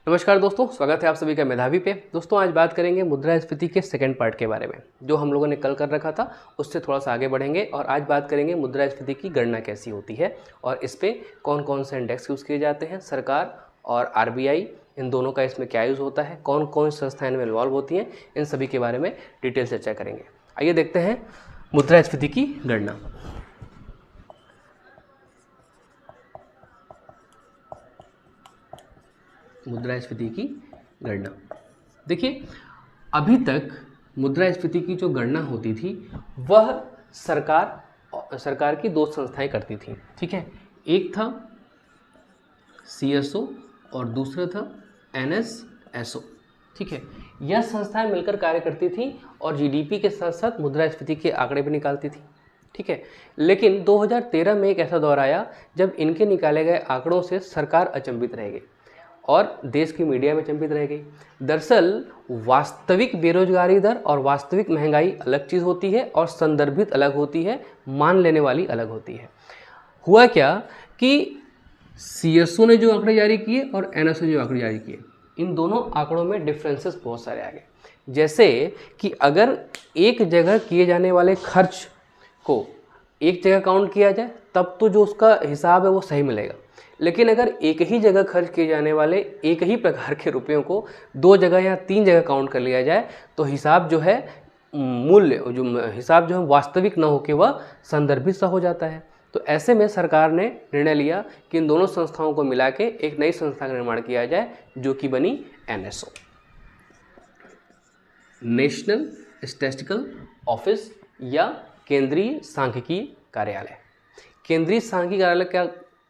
नमस्कार दोस्तों, स्वागत है आप सभी का मेधावी पे। दोस्तों आज बात करेंगे मुद्रास्फीति के सेकंड पार्ट के बारे में, जो हम लोगों ने कल कर रखा था उससे थोड़ा सा आगे बढ़ेंगे और आज बात करेंगे मुद्रास्फीति की गणना कैसी होती है और इस पे कौन कौन से इंडेक्स यूज़ किए जाते हैं। सरकार और आरबीआई इन दोनों का इसमें क्या यूज़ होता है, कौन कौन संस्थाएं इनमें इन्वॉल्व होती हैं, इन सभी के बारे में डिटेल चर्चा करेंगे। आइए देखते हैं मुद्रास्फीति की गणना। मुद्रास्फीति की गणना देखिए, अभी तक मुद्रास्फीति की जो गणना होती थी वह सरकार की दो संस्थाएं करती थी। ठीक है, एक था सीएसओ और दूसरा था एनएसएसओ। ठीक है, यह संस्थाएं मिलकर कार्य करती थी और जीडीपी के साथ साथ मुद्रास्फीति के आंकड़े भी निकालती थी। ठीक है, लेकिन 2013 में एक ऐसा दौर आया जब इनके निकाले गए आंकड़ों से सरकार अचंभित रह गई और देश की मीडिया में अचंभित रह गई। दरअसल वास्तविक बेरोजगारी दर और वास्तविक महंगाई अलग चीज़ होती है और संदर्भित अलग होती है, मान लेने वाली अलग होती है। हुआ क्या कि सीएसओ ने जो आंकड़े जारी किए और एनएसओ जो आंकड़े जारी किए, इन दोनों आंकड़ों में डिफरेंसेस बहुत सारे आ गए। जैसे कि अगर एक जगह किए जाने वाले खर्च को एक जगह काउंट किया जाए तब तो जो उसका हिसाब है वो सही मिलेगा, लेकिन अगर एक ही जगह खर्च किए जाने वाले एक ही प्रकार के रुपयों को दो जगह या तीन जगह काउंट कर लिया जाए तो हिसाब जो है हिसाब जो है वास्तविक न होकर वह संदर्भित सा हो जाता है। तो ऐसे में सरकार ने निर्णय लिया कि इन दोनों संस्थाओं को मिला के एक नई संस्था का निर्माण किया जाए, जो कि बनी एनएसओ, नेशनल स्टैटिस्टिकल ऑफिस या केंद्रीय सांख्यिकी कार्यालय। केंद्रीय सांख्यिकी कार्यालय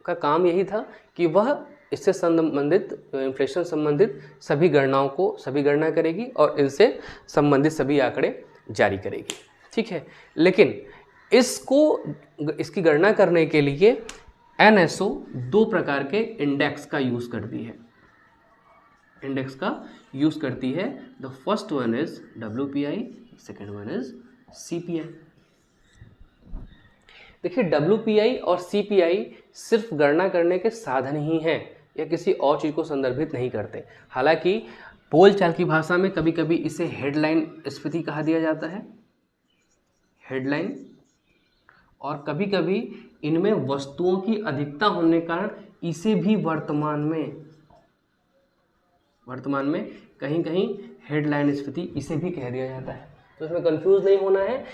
का काम यही था कि वह इससे संबंधित इन्फ्लेशन संबंधित सभी गणना करेगी और इनसे संबंधित सभी आंकड़े जारी करेगी। ठीक है, लेकिन इसकी गणना करने के लिए एनएसओ दो प्रकार के इंडेक्स का यूज़ करती है। The first one is WPI, second one is CPI। देखिए, WPI और CPI सिर्फ गणना करने के साधन ही हैं या किसी और चीज़ को संदर्भित नहीं करते। हालांकि बोलचाल की भाषा में कभी कभी इसे हेडलाइन स्फीति कहा दिया जाता है, हेडलाइन, और कभी कभी इनमें वस्तुओं की अधिकता होने के कारण इसे भी वर्तमान में कहीं कहीं हेडलाइन स्फीति इसे भी कह दिया जाता है। तो इसमें कंफ्यूज नहीं होना है।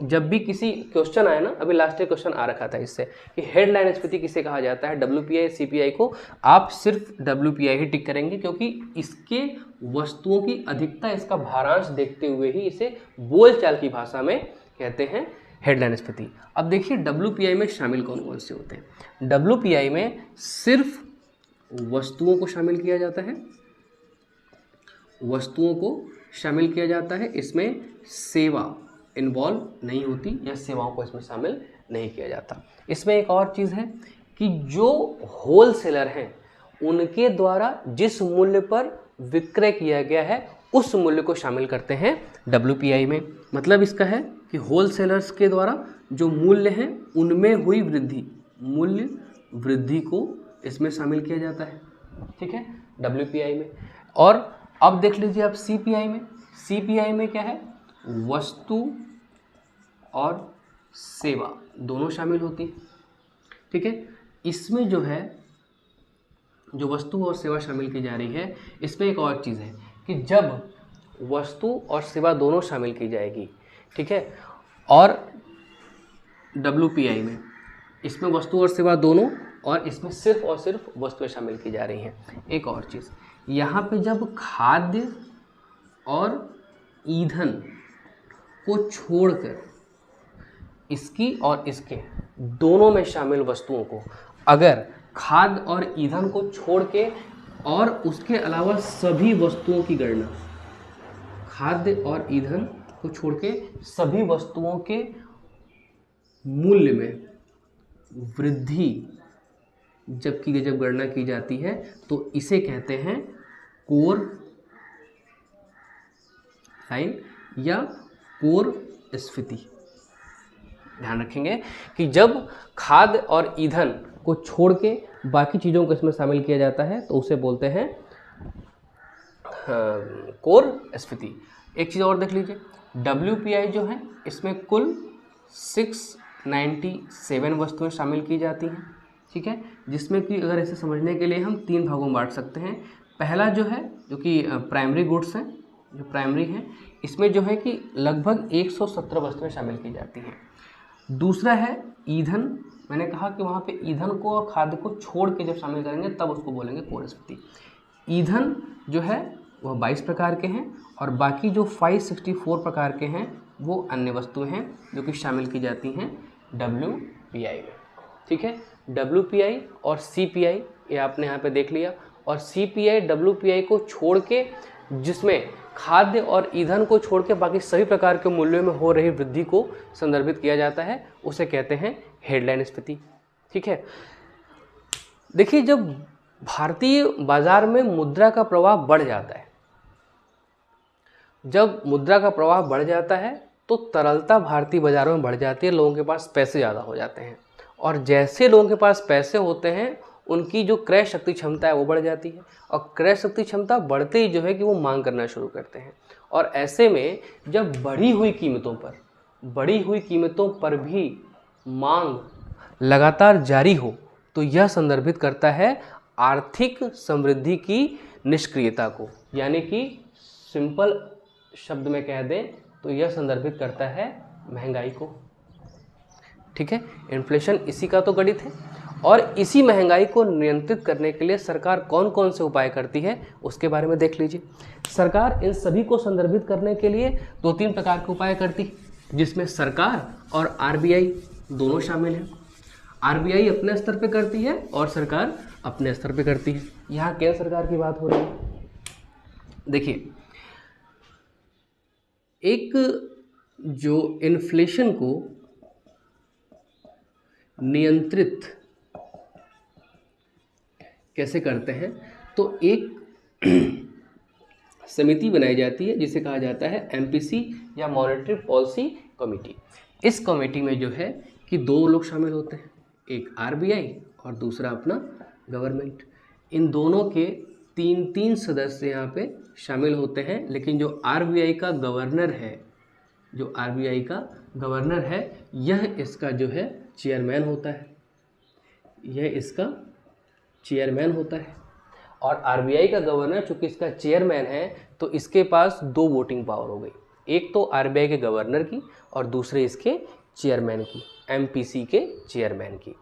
जब भी किसी क्वेश्चन आए ना, अभी लास्ट क्वेश्चन आ रखा था इससे कि हेडलाइन स्फीति किसे कहा जाता है, WPI CPI को, आप सिर्फ WPI ही टिक करेंगे क्योंकि इसके वस्तुओं की अधिकता, इसका भारांश देखते हुए ही इसे बोलचाल की भाषा में कहते हैं हेडलाइन स्फीति। अब देखिए WPI में शामिल कौन कौन से होते हैं। WPI में सिर्फ वस्तुओं को शामिल किया जाता है, इसमें सेवा इन्वॉल्व नहीं होती या सेवाओं को इसमें शामिल नहीं किया जाता। इसमें एक और चीज़ है कि जो होलसेलर हैं उनके द्वारा जिस मूल्य पर विक्रय किया गया है उस मूल्य को शामिल करते हैं WPI में। मतलब इसका है कि होलसेलर्स के द्वारा जो मूल्य हैं उनमें हुई मूल्य वृद्धि को इसमें शामिल किया जाता है। ठीक है, WPI में। और अब देख लीजिए आप CPI में क्या है, वस्तु और सेवा दोनों शामिल होती है। ठीक है, इसमें जो है, जो वस्तु और सेवा शामिल की जा रही है, इसमें एक और चीज़ है कि जब वस्तु और सेवा दोनों शामिल की जाएगी, ठीक है, और WPI में इसमें वस्तु और सेवा दोनों और इसमें सिर्फ और सिर्फ वस्तुएं शामिल की जा रही हैं। एक और चीज़, यहाँ पे जब खाद्य और ईंधन को छोड़कर इसकी और इसके दोनों में शामिल वस्तुओं को, अगर खाद्य और ईंधन को छोड़ के और उसके अलावा सभी वस्तुओं की गणना, खाद्य और ईंधन को छोड़ के सभी वस्तुओं के मूल्य में वृद्धि जब गणना की जाती है तो इसे कहते हैं कोर लाइन या कोर स्फीति। ध्यान रखेंगे कि जब खाद्य और ईंधन को छोड़ के बाकी चीज़ों को इसमें शामिल किया जाता है तो उसे बोलते हैं कोर स्फीति। एक चीज़ और देख लीजिए, WPI जो है इसमें कुल 697 वस्तुएं शामिल की जाती हैं, ठीक है, जिसमें कि अगर इसे समझने के लिए हम 3 भागों में बांट सकते हैं। पहला जो है जो कि प्राइमरी गुड्स हैं, जो प्राइमरी हैं, इसमें जो है कि लगभग 117 वस्तुएं शामिल की जाती हैं। दूसरा है ईंधन, मैंने कहा कि वहाँ पे ईंधन को और खाद्य को छोड़ के जब शामिल करेंगे तब उसको बोलेंगे कोर स्फीति। ईंधन जो है वह 22 प्रकार के हैं और बाकी जो 564 प्रकार के हैं वो अन्य वस्तुएं हैं जो कि शामिल की जाती हैं WPI में, ठीक है। WPI और CPI ये आपने यहाँ पे देख लिया, और CPI WPI को छोड़ के, जिसमें खाद्य और ईंधन को छोड़ के बाकी सभी प्रकार के मूल्यों में हो रही वृद्धि को संदर्भित किया जाता है, उसे कहते हैं हेडलाइन स्फीति, ठीक है। देखिए, जब भारतीय बाजार में मुद्रा का प्रवाह बढ़ जाता है, जब मुद्रा का प्रवाह बढ़ जाता है तो तरलता भारतीय बाजारों में बढ़ जाती है, लोगों के पास पैसे ज़्यादा हो जाते हैं, और जैसे लोगों के पास पैसे होते हैं उनकी जो क्रय शक्ति क्षमता है वो बढ़ जाती है, और क्रय शक्ति क्षमता बढ़ते ही जो है कि वो मांग करना शुरू करते हैं। और ऐसे में जब बढ़ी हुई कीमतों पर भी मांग लगातार जारी हो तो यह संदर्भित करता है आर्थिक समृद्धि की निष्क्रियता को, यानी कि सिंपल शब्द में कह दें तो यह संदर्भित करता है महंगाई को, ठीक है। इन्फ्लेशन इसी का तो गणित है, और इसी महंगाई को नियंत्रित करने के लिए सरकार कौन कौन से उपाय करती है उसके बारे में देख लीजिए। सरकार इन सभी को संदर्भित करने के लिए 2-3 प्रकार के उपाय करती है, जिसमें सरकार और RBI दोनों शामिल हैं। RBI अपने स्तर पे करती है और सरकार अपने स्तर पे करती है। यहाँ केंद्र सरकार की बात हो रही है। देखिए, एक जो इन्फ्लेशन को नियंत्रित कैसे करते हैं, तो एक समिति बनाई जाती है जिसे कहा जाता है MPC या मॉनेटरी पॉलिसी कमेटी। इस कमेटी में जो है कि 2 लोग शामिल होते हैं, एक RBI और दूसरा अपना गवर्नमेंट। इन दोनों के 3-3 सदस्य यहाँ पे शामिल होते हैं, लेकिन जो RBI का गवर्नर है, यह इसका जो है चेयरमैन होता है, और RBI का गवर्नर चूंकि इसका चेयरमैन है तो इसके पास 2 वोटिंग पावर हो गई, एक तो RBI के गवर्नर की और दूसरे इसके चेयरमैन की, MPC के चेयरमैन की।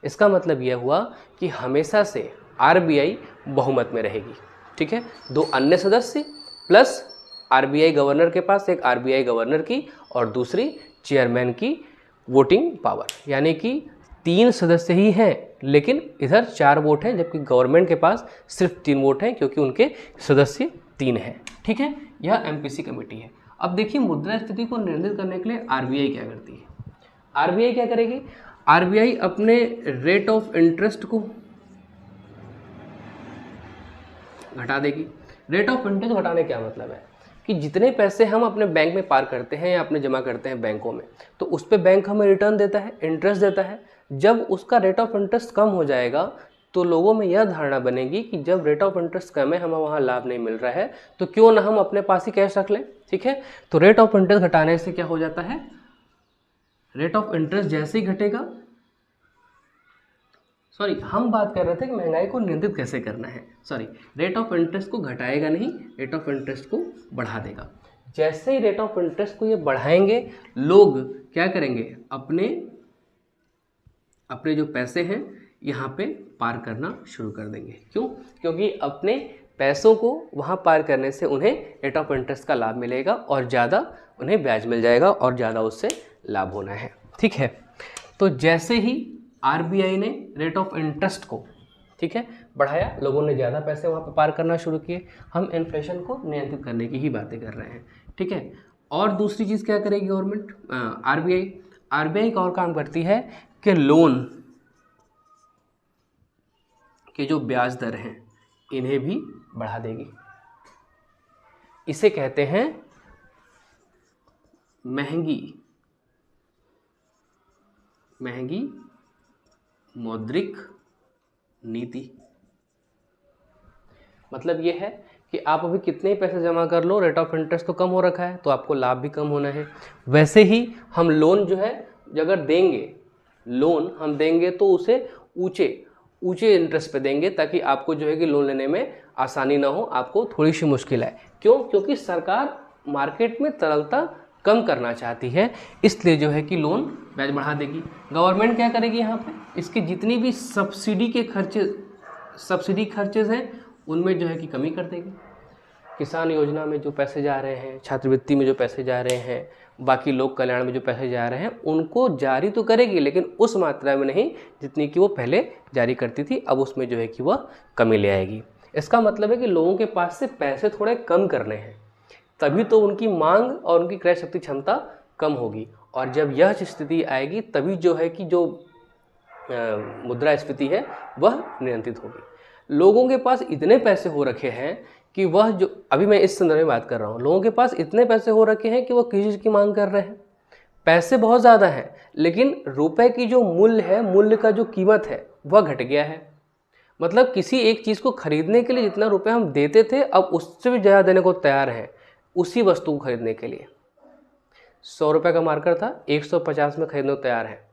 इसका मतलब यह हुआ कि हमेशा से RBI बहुमत में रहेगी, ठीक है। 2 अन्य सदस्य प्लस RBI गवर्नर के पास एक RBI गवर्नर की और दूसरी चेयरमैन की वोटिंग पावर, यानी कि 3 सदस्य ही हैं, लेकिन इधर 4 वोट हैं, जबकि गवर्नमेंट के पास सिर्फ 3 वोट हैं क्योंकि उनके सदस्य 3 हैं, ठीक है। यह MPC कमेटी है। अब देखिए, मुद्रास्फीति को नियंत्रित करने के लिए RBI क्या करती है। RBI क्या करेगी, RBI अपने रेट ऑफ इंटरेस्ट को घटा देगी। रेट ऑफ इंटरेस्ट घटाने क्या मतलब है कि जितने पैसे हम अपने बैंक में पार करते हैं या अपने जमा करते हैं बैंकों में, तो उस पर बैंक हमें रिटर्न देता है, इंटरेस्ट देता है। जब उसका रेट ऑफ इंटरेस्ट कम हो जाएगा तो लोगों में यह धारणा बनेगी कि जब रेट ऑफ इंटरेस्ट कम है, हमें वहाँ लाभ नहीं मिल रहा है, तो क्यों ना हम अपने पास ही कैश रख लें, ठीक है। तो रेट ऑफ इंटरेस्ट घटाने से क्या हो जाता है, रेट ऑफ इंटरेस्ट जैसे ही घटेगा, हम बात कर रहे थे कि महंगाई को नियंत्रित कैसे करना है। रेट ऑफ इंटरेस्ट को घटाएगा नहीं, रेट ऑफ इंटरेस्ट को बढ़ा देगा। जैसे ही रेट ऑफ इंटरेस्ट को ये बढ़ाएंगे, लोग क्या करेंगे, अपने जो पैसे हैं यहाँ पे पार करना शुरू कर देंगे। क्यों? क्योंकि अपने पैसों को वहाँ पार करने से उन्हें रेट ऑफ इंटरेस्ट का लाभ मिलेगा और ज़्यादा उन्हें ब्याज मिल जाएगा और ज़्यादा उससे लाभ होना है, ठीक है। तो जैसे ही RBI ने रेट ऑफ इंटरेस्ट को, ठीक है, बढ़ाया, लोगों ने ज़्यादा पैसे वहाँ पर पार करना शुरू किए। हम इन्फ्लेशन को नियंत्रित करने की ही बातें कर रहे हैं, ठीक है। और दूसरी चीज़ क्या करेगी गवर्नमेंट, RBI का और काम करती है कि लोन के जो ब्याज दर हैं इन्हें भी बढ़ा देगी। इसे कहते हैं महंगी मौद्रिक नीति। मतलब ये है कि आप अभी कितने ही पैसे जमा कर लो, रेट ऑफ इंटरेस्ट तो कम हो रखा है, तो आपको लाभ भी कम होना है। वैसे ही हम लोन जो है अगर देंगे, लोन हम देंगे तो उसे ऊंचे इंटरेस्ट पे देंगे, ताकि आपको जो है कि लोन लेने में आसानी ना हो, आपको थोड़ी सी मुश्किल है। क्यों? क्योंकि सरकार मार्केट में तरलता कम करना चाहती है, इसलिए जो है कि लोन ब्याज बढ़ा देगी। गवर्नमेंट क्या करेगी यहाँ पे, इसकी जितनी भी सब्सिडी खर्चेज हैं उनमें जो है कि कमी कर देगी। किसान योजना में जो पैसे जा रहे हैं, छात्रवृत्ति में जो पैसे जा रहे हैं, बाकी लोक कल्याण में जो पैसे जा रहे हैं, उनको जारी तो करेगी लेकिन उस मात्रा में नहीं जितनी कि वो पहले जारी करती थी। अब उसमें जो है कि वह कमी ले आएगी। इसका मतलब है कि लोगों के पास से पैसे थोड़े कम करने हैं, तभी तो उनकी मांग और उनकी क्रय शक्ति क्षमता कम होगी। और जब यह स्थिति आएगी तभी जो है कि जो मुद्रास्फीति है वह नियंत्रित होगी। लोगों के पास इतने पैसे हो रखे हैं कि वह जो, अभी मैं इस संदर्भ में बात कर रहा हूँ, लोगों के पास इतने पैसे हो रखे हैं कि वह किसी चीज़ की मांग कर रहे हैं। पैसे बहुत ज़्यादा हैं लेकिन रुपए की जो मूल्य है, मूल्य का जो कीमत है वह घट गया है। मतलब किसी एक चीज़ को खरीदने के लिए जितना रुपए हम देते थे, अब उससे भी ज़्यादा देने को तैयार हैं उसी वस्तु को खरीदने के लिए। 100 रुपये का मार्कर था, 150 में खरीदने को तैयार है।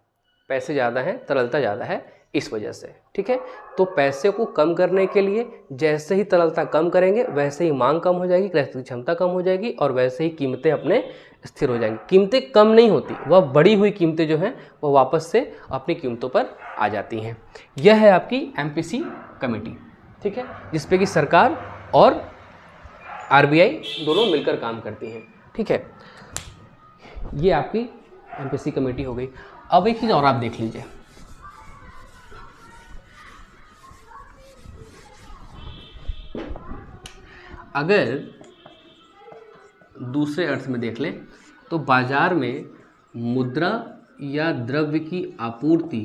पैसे ज़्यादा हैं, तरलता ज़्यादा है इस वजह से। ठीक है, तो पैसे को कम करने के लिए जैसे ही तरलता कम करेंगे वैसे ही मांग कम हो जाएगी, क्रय शक्ति क्षमता कम हो जाएगी और वैसे ही कीमतें अपने स्थिर हो जाएंगी। कीमतें कम नहीं होती, वह बढ़ी हुई कीमतें जो हैं वह वापस से अपनी कीमतों पर आ जाती हैं। यह है आपकी एमपीसी कमेटी, ठीक है, जिसपे कि सरकार और आरबीआई दोनों मिलकर काम करती हैं। ठीक है, ये आपकी एमपीसी कमेटी हो गई। अब एक चीज़ और आप देख लीजिए, अगर दूसरे अर्थ में देख लें तो बाजार में मुद्रा या द्रव्य की आपूर्ति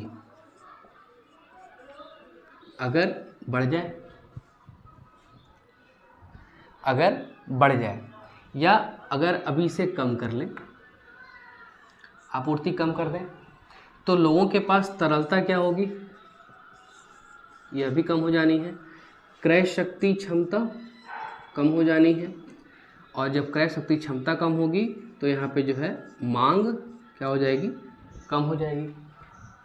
अगर बढ़ जाए या अगर अभी इसे कम कर लें, आपूर्ति कम कर दें, तो लोगों के पास तरलता क्या होगी, यह भी कम हो जानी है। क्रय शक्ति क्षमता कम हो जानी है और जब क्रय शक्ति क्षमता कम होगी तो यहाँ पे जो है मांग क्या हो जाएगी, कम हो जाएगी।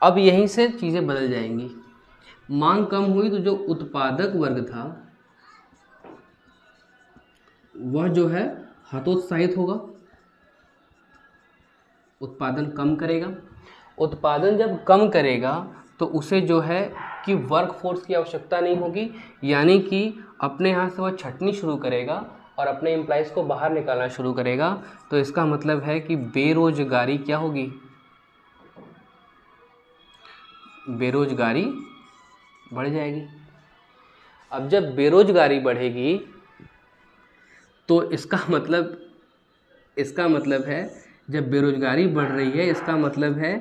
अब यहीं से चीज़ें बदल जाएंगी। मांग कम हुई तो जो उत्पादक वर्ग था वह जो है हतोत्साहित होगा, उत्पादन कम करेगा। उत्पादन जब कम करेगा तो उसे जो है कि वर्कफोर्स की आवश्यकता नहीं होगी, यानी कि अपने यहाँ से वह छटनी शुरू करेगा और अपने एम्प्लॉइज़ को बाहर निकालना शुरू करेगा। तो इसका मतलब है कि बेरोजगारी क्या होगी, बेरोजगारी बढ़ जाएगी। अब जब बेरोजगारी बढ़ेगी तो इसका मतलब है जब बेरोजगारी बढ़ रही है इसका मतलब है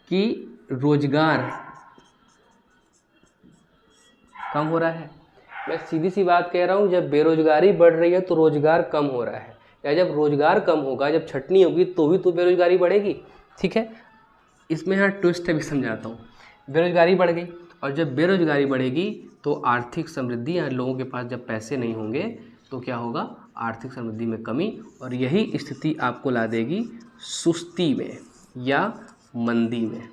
कि रोजगार कम हो रहा है। मैं सीधी सी बात कह रहा हूँ, जब बेरोजगारी बढ़ रही है तो रोजगार कम हो रहा है, या जब रोजगार कम होगा, जब छटनी होगी तो भी तो बेरोजगारी बढ़ेगी। ठीक है, इसमें यहाँ ट्विस्ट है भी समझाता हूँ। बेरोजगारी बढ़ गई और जब बेरोजगारी बढ़ेगी तो आर्थिक समृद्धि, या लोगों के पास जब पैसे नहीं होंगे तो क्या होगा, आर्थिक समृद्धि में कमी, और यही स्थिति आपको ला देगी सुस्ती में या मंदी में।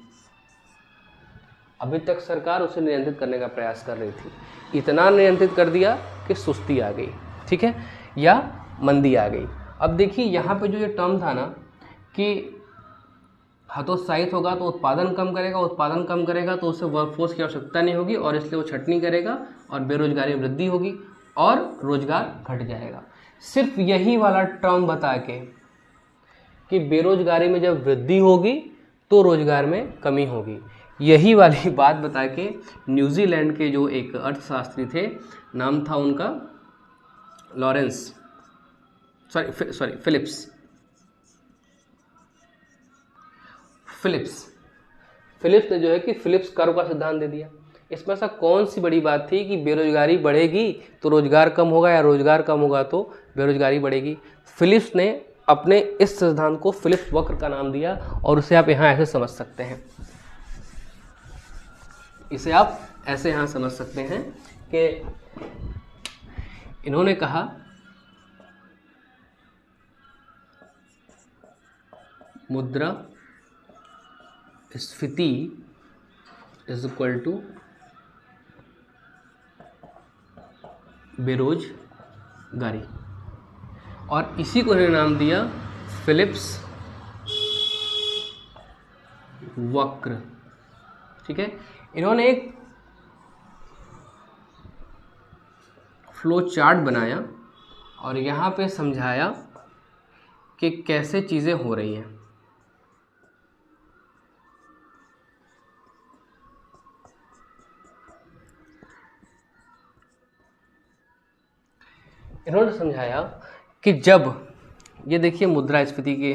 अभी तक सरकार उसे नियंत्रित करने का प्रयास कर रही थी, इतना नियंत्रित कर दिया कि सुस्ती आ गई, ठीक है, या मंदी आ गई। अब देखिए यहाँ पे जो ये टर्म था ना कि हतोत्साहित होगा तो उत्पादन कम करेगा, उत्पादन कम करेगा तो उसे वर्कफोर्स की आवश्यकता नहीं होगी और इसलिए वो छटनी करेगा और बेरोजगारी में वृद्धि होगी और रोजगार घट जाएगा। सिर्फ यही वाला टर्म बता के कि बेरोजगारी में जब वृद्धि होगी तो रोजगार में कमी होगी, यही वाली बात बता के न्यूजीलैंड के जो एक अर्थशास्त्री थे, नाम था उनका फिलिप्स ने जो है कि फिलिप्स कर्व का सिद्धांत दे दिया। इसमें ऐसा कौन सी बड़ी बात थी कि बेरोजगारी बढ़ेगी तो रोजगार कम होगा या रोजगार कम होगा तो बेरोजगारी बढ़ेगी। फिलिप्स ने अपने इस सिद्धांत को फिलिप्स वक्र का नाम दिया और उसे आप यहाँ ऐसे समझ सकते हैं, इसे आप ऐसे यहाँ समझ सकते हैं कि इन्होंने कहा मुद्रा स्फीति इज इक्वल टू बेरोजगारी, और इसी को इन्होंने नाम दिया फिलिप्स वक्र। ठीक है, इन्होंने एक फ्लो चार्ट बनाया और यहाँ पे समझाया कि कैसे चीज़ें हो रही हैं। इन्होंने समझाया कि जब ये देखिए मुद्रास्फीति के,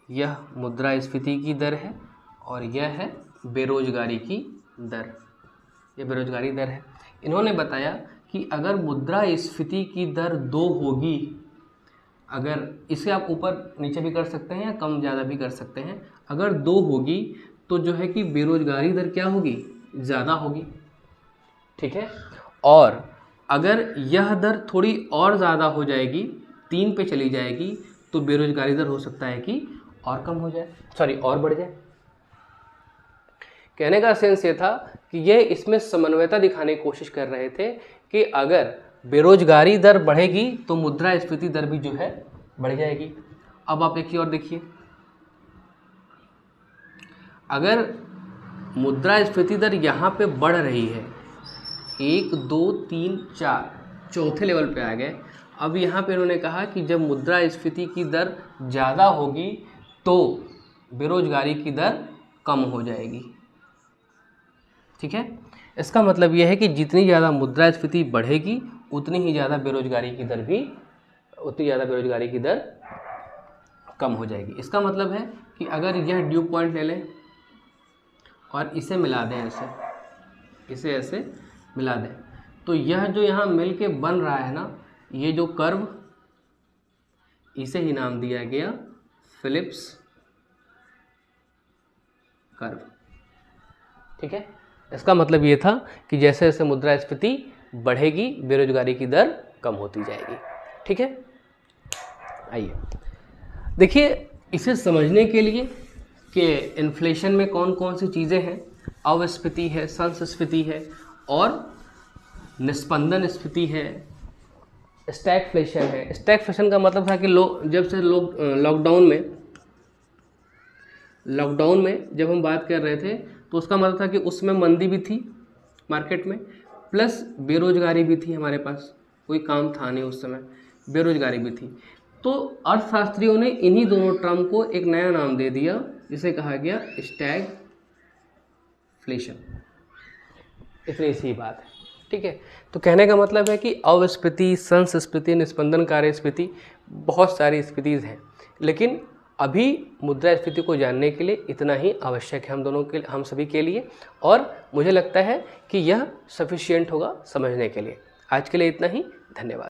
यह मुद्रास्फीति की दर है और यह है बेरोजगारी की दर, ये बेरोजगारी दर है। इन्होंने बताया कि अगर मुद्रास्फीति की दर 2 होगी, अगर इसे आप ऊपर नीचे भी कर सकते हैं या कम ज़्यादा भी कर सकते हैं, अगर 2 होगी तो जो है कि बेरोजगारी दर क्या होगी, ज़्यादा होगी। ठीक है, और अगर यह दर थोड़ी और ज़्यादा हो जाएगी, 3 पे चली जाएगी, तो बेरोजगारी दर हो सकता है कि और कम हो जाए, सॉरी और बढ़ जाए। कहने का सेंस ये था कि यह इसमें समन्वयता दिखाने की कोशिश कर रहे थे कि अगर बेरोजगारी दर बढ़ेगी तो मुद्रास्फीति दर भी जो है बढ़ जाएगी। अब आप एक ही और देखिए, अगर मुद्रास्फीति दर यहाँ पे बढ़ रही है, 1 2 3 4 चौथे लेवल पे आ गए। अब यहाँ पे उन्होंने कहा कि जब मुद्रास्फीति की दर ज़्यादा होगी तो बेरोजगारी की दर कम हो जाएगी। ठीक है, इसका मतलब यह है कि जितनी ज़्यादा मुद्रास्फीति बढ़ेगी उतनी ही ज़्यादा बेरोजगारी की दर भी, उतनी ज़्यादा बेरोजगारी की दर कम हो जाएगी। इसका मतलब है कि अगर यह ड्यू पॉइंट ले लें और इसे मिला दें, इसे ऐसे मिला दें, तो यह जो यहाँ मिल के बन रहा है ना, ये जो कर्व, इसे ही नाम दिया गया फिलिप्स कर्व। ठीक है, इसका मतलब ये था कि जैसे जैसे मुद्रास्फीति बढ़ेगी बेरोजगारी की दर कम होती जाएगी। ठीक है, आइए देखिए इसे समझने के लिए कि इन्फ्लेशन में कौन कौन सी चीज़ें हैं। अवस्फीति है, संस्फीति है और निस्पंदन स्फीति है, स्टैगफ्लेशन है। स्टैगफ्लेशन का मतलब था कि जब से लोग लॉकडाउन में जब हम बात कर रहे थे तो उसका मतलब था कि उसमें मंदी भी थी मार्केट में, प्लस बेरोजगारी भी थी, हमारे पास कोई काम था नहीं उस समय, बेरोजगारी भी थी। तो अर्थशास्त्रियों ने इन्हीं दोनों टर्म को एक नया नाम दे दिया जिसे कहा गया स्टैगफ्लेशन। इतनी सी बात है। ठीक है, तो कहने का मतलब है कि अवस्फीति, संस्फीति, निस्पंदन कार्यस्फीति, बहुत सारी स्फीतिज हैं, लेकिन अभी मुद्रास्फीति को जानने के लिए इतना ही आवश्यक है हम सभी के लिए, और मुझे लगता है कि यह सफिशिएंट होगा समझने के लिए। आज के लिए इतना ही, धन्यवाद।